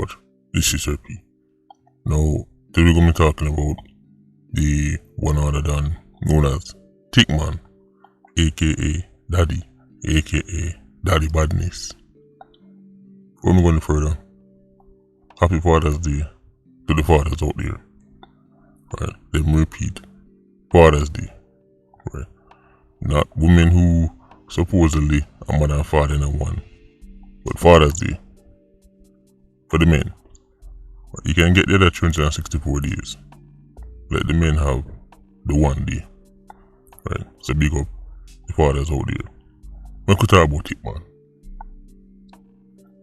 but this is repeat. Now, today we're going to be talking about the one other than known as Thickman, aka Daddy, aka Daddy Badness. Before we go any further, happy Father's Day to the fathers out there. Right? Them repeat Father's Day. Right? Not women who supposedly are mother and father in one, but Father's Day for the men. You can get the other 364 days. Let the men have the one day. Right? So big up the fathers out there. We could talk about it, man.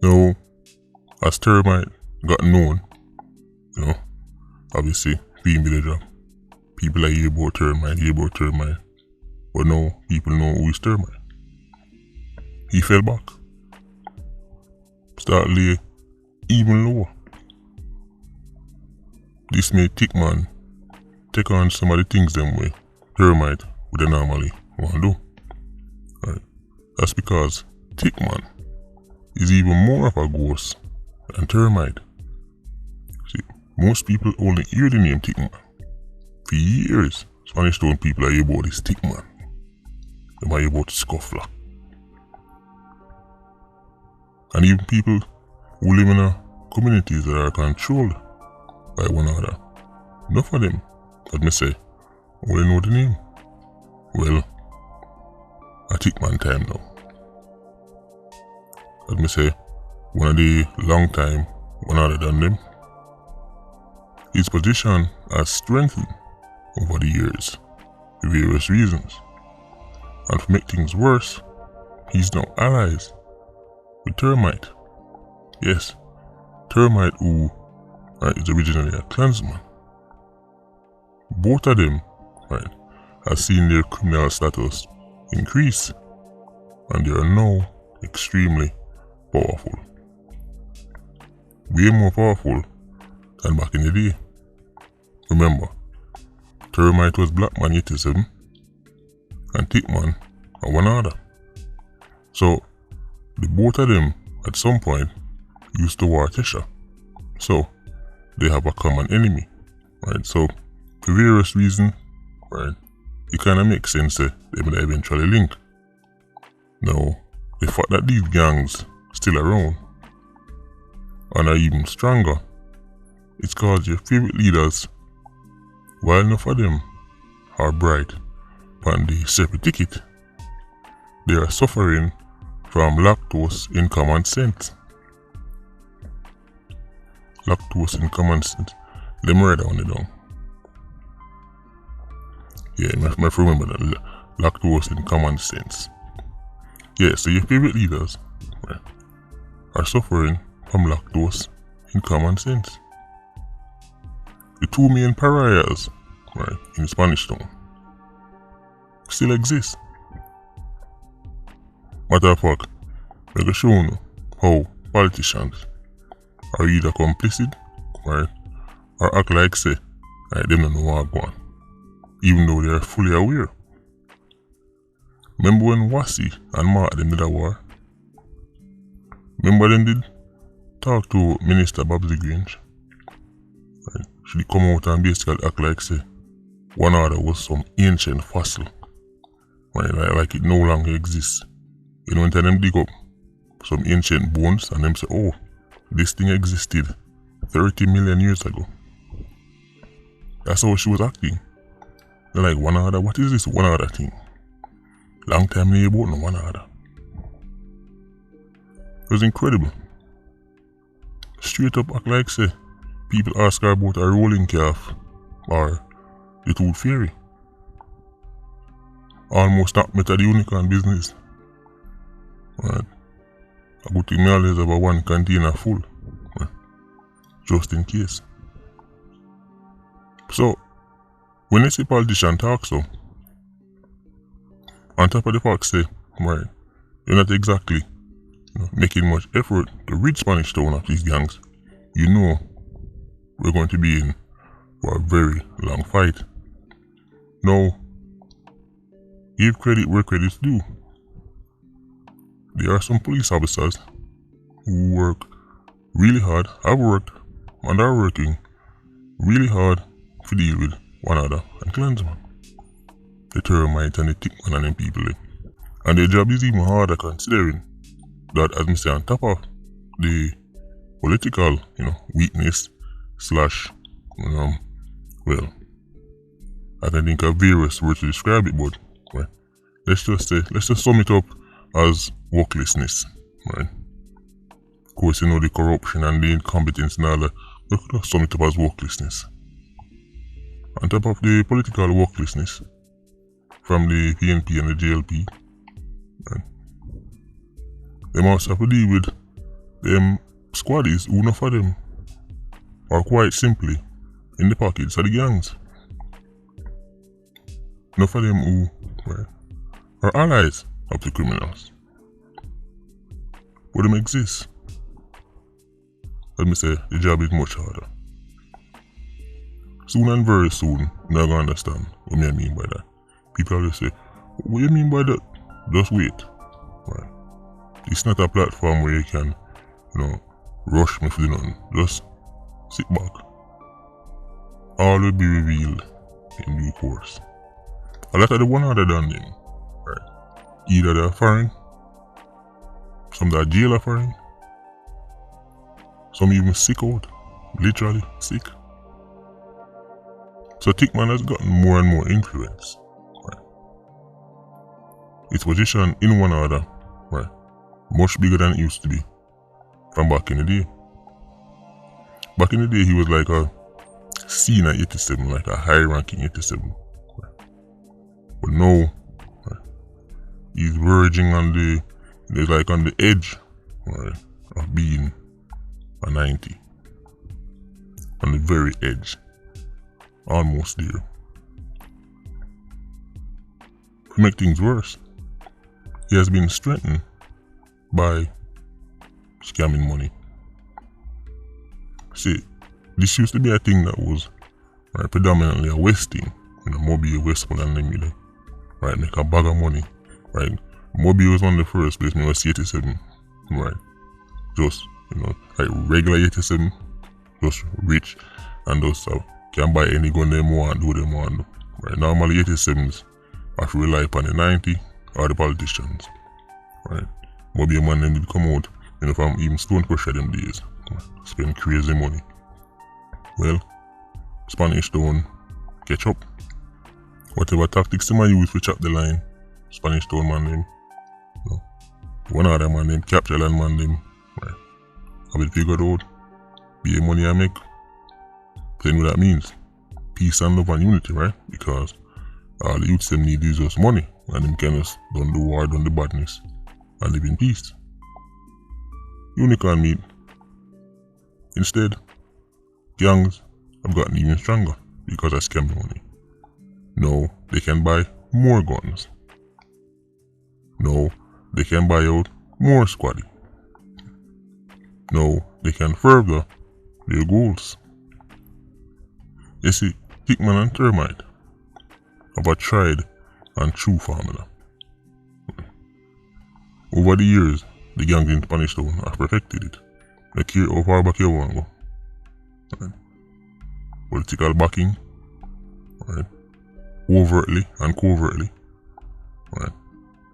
Now, as Termite got known, obviously being villager, people are hear about Termite, but now people know who is Termite. He fell back. Start lay even lower. This made Thickman take on some of the things them way Termite would normally want to do. Right? That's because Thickman is even more of a ghost than Termite. See, most people only hear the name Thickman. For years, Spanish Town people are hear about this Thickman. They are hear about the scuffler. And even people who live in communities that are controlled by one another. Enough of them, let me say, only know the name. Well, a Thickman time now. Let me say, one of the long time, one other than them. His position has strengthened over the years for various reasons. And to make things worse, he's now allies with Termite. Yes, Termite who is originally a clansman. Both of them have seen their criminal status increase, and they are now extremely powerful. Way more powerful than back in the day. Remember, Termite was Black Man 87 and Thickman are one other. So, the both of them at some point used to war Tesha. So, they have a common enemy. Right? So, for various reasons, it kind of makes sense that they will eventually link. Now, the fact that these gangs still around and are even stronger, it's cause your favorite leaders, while enough of them are bright on the separate ticket, they are suffering from lactose in common sense. Lactose in common sense. Let me write that one down. Yeah, I have to remember that. Lactose in common sense. Yeah, so your favorite leaders are suffering from lactose in common sense. The two main pariahs in Spanish Town still exist. Matter of fact, I'm going to show you how politicians are either complicit or act like say they don't know what going on, even though they are fully aware. Remember when Wasi and Mark them did a war? Remember them did talk to Minister Babsy Grange? She come out and basically act like say one other was some ancient fossil. Like it no longer exists. You know, when them dig up some ancient bones and them say, oh, this thing existed 30 million years ago. That's how she was acting. They're like, one other, what is this one other thing? Long time they about no one other. It was incredible. Straight up act like say, people ask her about a rolling calf or the tooth fairy. Almost not met at the unicorn business. A good thing me always have a one container full. Just in case. So, when you see politician talk so, on top of the fact say, you're not exactly making much effort to rid Spanish Town of these gangs, you know we're going to be in for a very long fight. Now, give credit where credit's due. There are some police officers who work really hard, have worked, and are working really hard to deal with one another and clansmen. The Termite and the Thickman and them people. And their job is even harder considering that, as I say, on top of the political, weakness slash, well, I can think of various words to describe it, but right, let's just sum it up as worklessness, right? Of course, the corruption and the incompetence and all that, we could just sum it up as worklessness. On top of the political worklessness from the PNP and the JLP, right, they must have to deal with them squaddies who enough of them are quite simply in the pockets of the gangs. Enough of them who are allies of the criminals. But them exist. Let me say, the job is much harder. Soon and very soon, you're gonna understand what I mean by that. People will say, what do you mean by that? Just wait. Right. It's not a platform where you can, rush me for nothing. Just sit back. All will be revealed in due course. A lot of the one other than them, right? Either they're foreign, some that jail are foreign, some even sick out, literally sick. So Thickman has gotten more and more influence, right? Its position in one order, right, much bigger than it used to be from back in the day. Back in the day, he was like a senior 87, like a high-ranking 87. Right? But now, right, he's verging on the edge, right, of being a 90. On the very edge. Almost there. To make things worse, he has been strengthened by scamming money. See, this used to be a thing that was predominantly a West thing, Mobile, Westmoreland, and them, right, make a bag of money, right. Mobile was on the first place, me was 87, right, just, like regular 87, just rich, and just can buy any gun they want, do them want, right. Normally 87s have to rely upon the 90 or the politicians, right. Mobile man them did come out, from even Stone Crusher them days, right? Spend crazy money. Well, Spanish Town catch up. Whatever tactics they might use to chop the line, Spanish Town man them, one other man them, capture land man them, right? Have it figured out, be the money I make. Then what that means, peace and love and unity, right? Because all the youths them need is just money, and them can just done the war, done the badness, and live in peace. Unicorn meat. Instead, gangs have gotten even stronger because of scam money. Now they can buy more guns. Now they can buy out more squaddy. Now they can further their goals. You see, Thickman and Termite have a tried and true formula. Over the years, the gangs in Spanish Town have perfected it. They care how far back you want to go. Right. Political backing, right, overtly and covertly, right,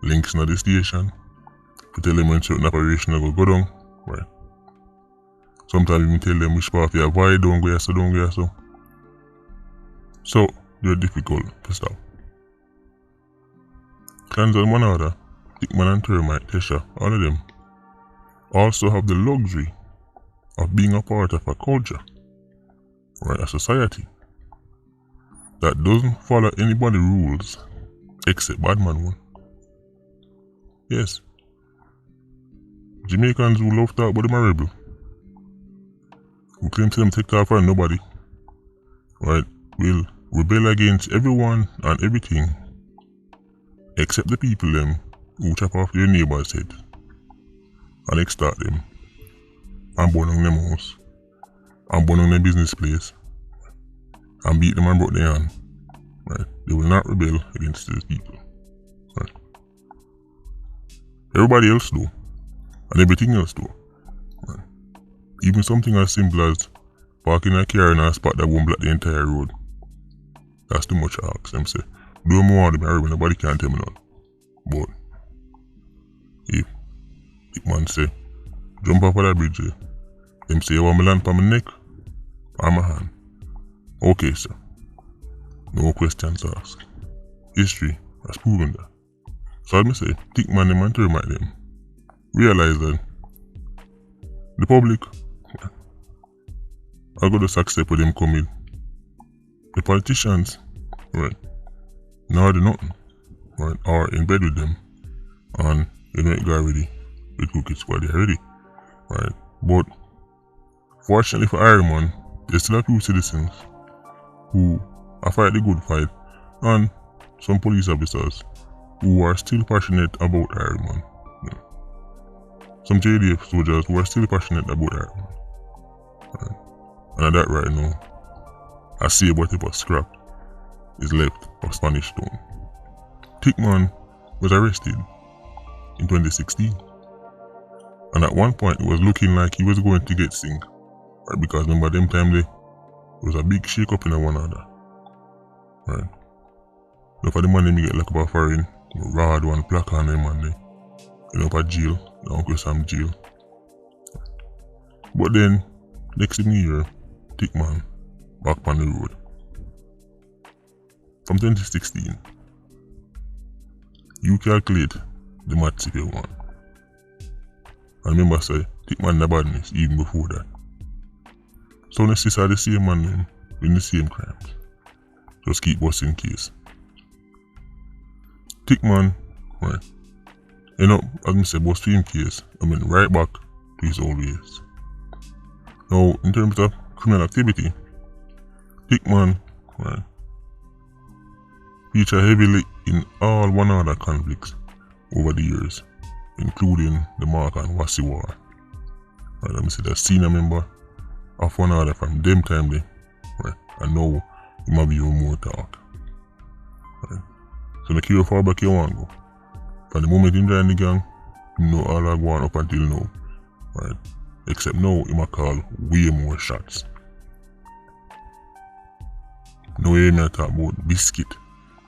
links in the station, to tell them when certain operation go down, right. Sometimes even tell them which part you avoid, don't go here so, don't go here so. So, they're difficult to stop. Clans and one other, Thickman and Termite, Tesha, all of them, also have the luxury of being a part of a culture, right, a society that doesn't follow anybody's rules except Badman one. Yes, Jamaicans who love talk about them are rebel, who claim to them take talk for nobody, right, will rebel against everyone and everything except the people them who chop off their neighbor's head and extort them and burn down them house and burn down their business place and beat them and broke their hand. Right? They will not rebel against these people. Right? Everybody else do, and everything else do. Right? Even something as simple as parking a car in a spot that won't block the entire road. That's too much to ask. Them say, do more want them when nobody can tell me none. But if Thickman say, jump off of that bridge, them say, you want me land for my neck or my hand? Okay, sir. No questions asked. History has proven that. So I'd say, Thickman them and Termite them realize that the public are going to accept with them coming. The politicians, right, now do nothing, right, are in bed with them, and they don't get ready with cookies while they're ready, right. But fortunately for Ironman, there's still a few citizens who are fight the good fight, and some police officers who are still passionate about Ironman. Some JDF soldiers who are still passionate about Ironman. Right. And that right now, I see what it was scrap is left of Spanish stone. Thickman was arrested in 2016. And at one point it was looking like he was going to get sink. Right, because remember them time there was a big shake up in one another. Right. Now for the man them get like up a foreign, rod one plaque on them and they end up at jail, the Uncle Sam jail. But then next year, Thickman back on the road. From 2016, you calculate the maths if you want. And remember say, Thickman the Badness even before that. So let's see the same man then, doing the same crimes. Just keep busting case. Thickman, right, you know, as I say, bust him case, I mean right back to his old ways. Now, in terms of criminal activity, Thickman, right, featured heavily in all one other conflicts over the years, including the Mark and Wasi War. Right, let me say the senior member of one other from them time there, right, and now he might be even more talk. Right. So the care far back you want to go. From the moment he joined the gang, you know all I go on up until now. Right. Except now he might call way more shots. Now he may talk about Biscuit.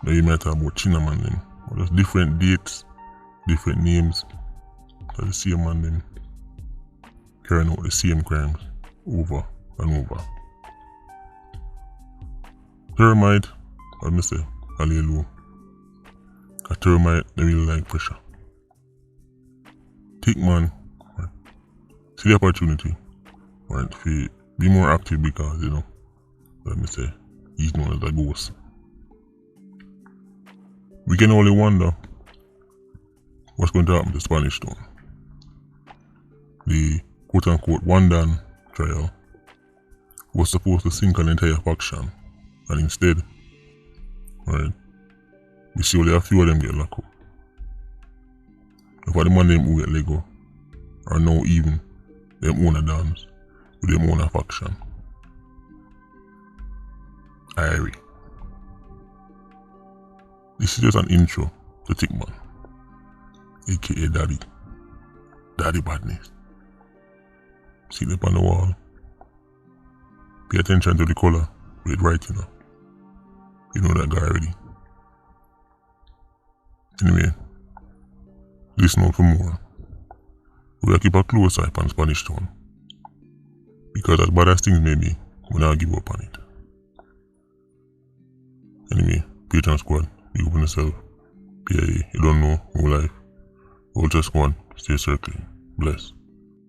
Now he may talk about Chinaman them. Just different dates, different names. But the same man them carrying out the same crimes over and over. Termite, as I say, a little low. A Termite, they really like pressure. Thickman, right, see the opportunity, right, to be more active because, you know, let me say, he's known as a ghost. We can only wonder what's going to happen to Spanish Town. The quote-unquote one-done trial was supposed to sink an entire faction, and instead, right, we see only a few of them get locked up. And for the man them who get Lego are now even them own a dance with them own a faction. Irie. This is just an intro to Thickman, aka Daddy Badness. See them on the wall. Pay attention to the color with it right, you know. You know that guy already. Anyway, listen out for more. We'll keep a close eye on Spanish Town. Because as bad as things may be, we'll not give up on it. Anyway, Patreon Squad, you open yourself. PIA, you don't know, whole life. Ultra Squad, stay circling. Bless.